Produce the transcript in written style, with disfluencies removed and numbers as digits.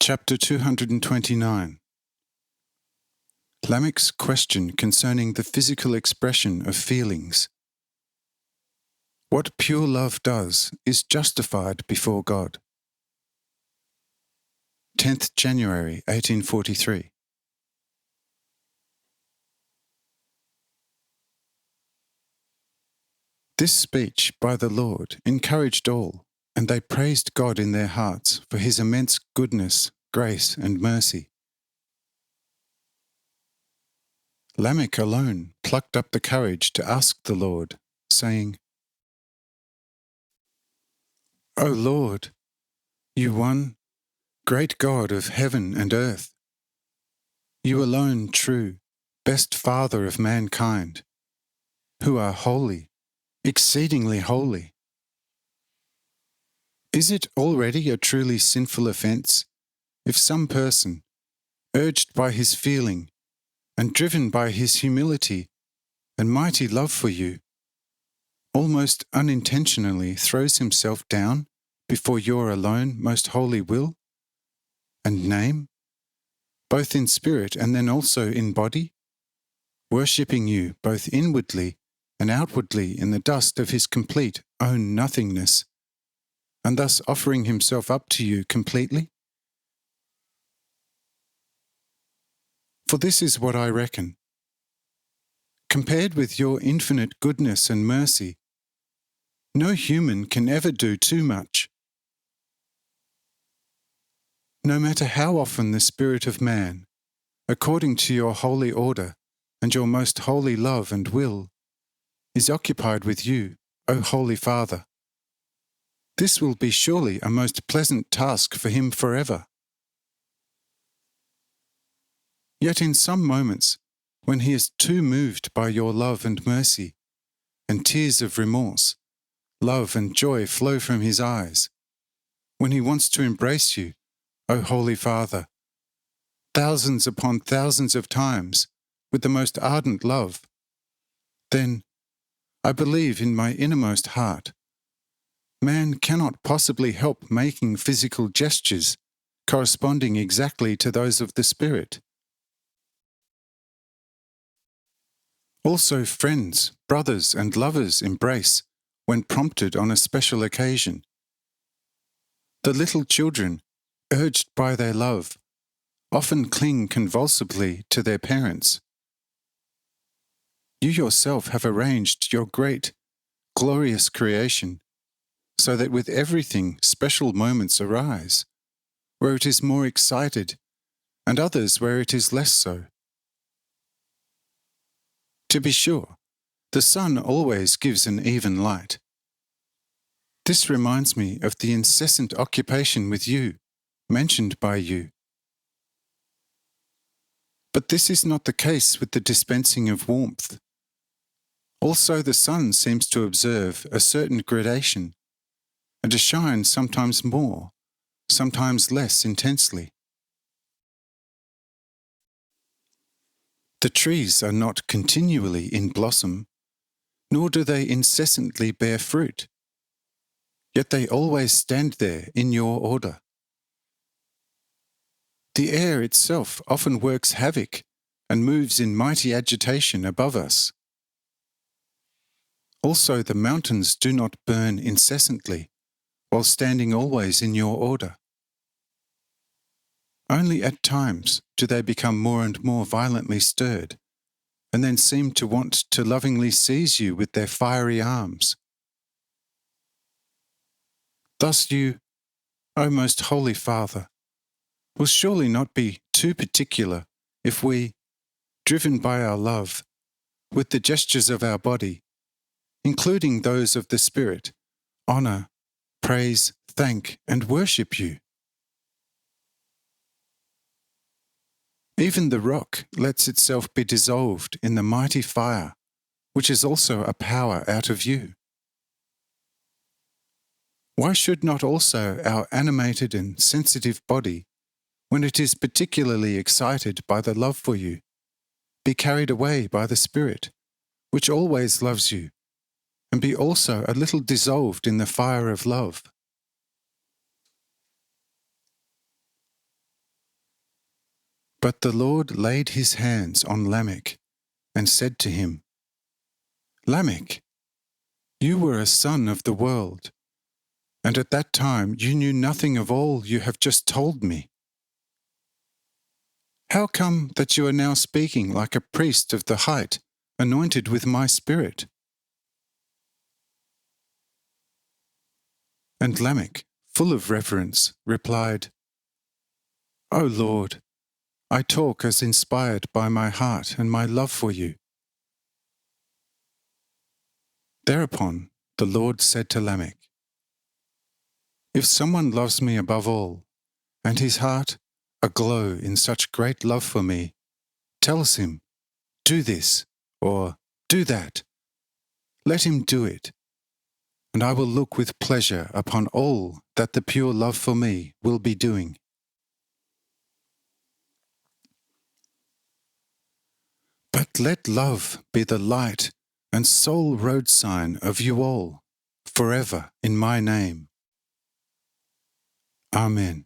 Chapter 229. Lamech's question concerning the physical expression of feelings. What pure love does is justified before God. 10th January 1843. This speech by the Lord encouraged all, and they praised God in their hearts for his immense goodness, grace, and mercy. Lamech alone plucked up the courage to ask the Lord, saying, O Lord, you one, great God of heaven and earth, you alone true, best Father of mankind, who are holy, exceedingly holy. Is it already a truly sinful offence if some person, urged by his feeling and driven by his humility and mighty love for you, almost unintentionally throws himself down before your alone most holy will and name, both in spirit and then also in body, worshipping you both inwardly and outwardly in the dust of his complete own nothingness, and thus offering himself up to you completely? For this is what I reckon. Compared with your infinite goodness and mercy, no human can ever do too much. No matter how often the spirit of man, according to your holy order and your most holy love and will, is occupied with you, O Holy Father, this will be surely a most pleasant task for him forever. Yet in some moments, when he is too moved by your love and mercy, and tears of remorse, love and joy flow from his eyes, when he wants to embrace you, O Holy Father, thousands upon thousands of times, with the most ardent love, then, I believe in my innermost heart, man cannot possibly help making physical gestures corresponding exactly to those of the Spirit. Also friends, brothers, and lovers embrace when prompted on a special occasion. The little children, urged by their love, often cling convulsively to their parents. You yourself have arranged your great, glorious creation so that with everything special moments arise, where it is more excited, and others where it is less so. To be sure, the sun always gives an even light. This reminds me of the incessant occupation with you, mentioned by you. But this is not the case with the dispensing of warmth. Also the sun seems to observe a certain gradation, and to shine sometimes more, sometimes less intensely. The trees are not continually in blossom, nor do they incessantly bear fruit, yet they always stand there in your order. The air itself often works havoc and moves in mighty agitation above us. Also the mountains do not burn incessantly, while standing always in your order. Only at times do they become more and more violently stirred, and then seem to want to lovingly seize you with their fiery arms. Thus you, O most holy Father, will surely not be too particular if we, driven by our love, with the gestures of our body, including those of the Spirit, honour, praise, thank, and worship you. Even the rock lets itself be dissolved in the mighty fire, which is also a power out of you. Why should not also our animated and sensitive body, when it is particularly excited by the love for you, be carried away by the Spirit, which always loves you, and be also a little dissolved in the fire of love? But the Lord laid his hands on Lamech and said to him, Lamech, you were a son of the world, and at that time you knew nothing of all you have just told me. How come that you are now speaking like a priest of the height, anointed with my spirit? And Lamech, full of reverence, replied, O Lord, I talk as inspired by my heart and my love for you. Thereupon the Lord said to Lamech, If someone loves me above all, and his heart aglow in such great love for me, tells him, Do this, or do that. Let him do it, and I will look with pleasure upon all that the pure love for me will be doing. But let love be the light and sole road sign of you all, forever in my name. Amen.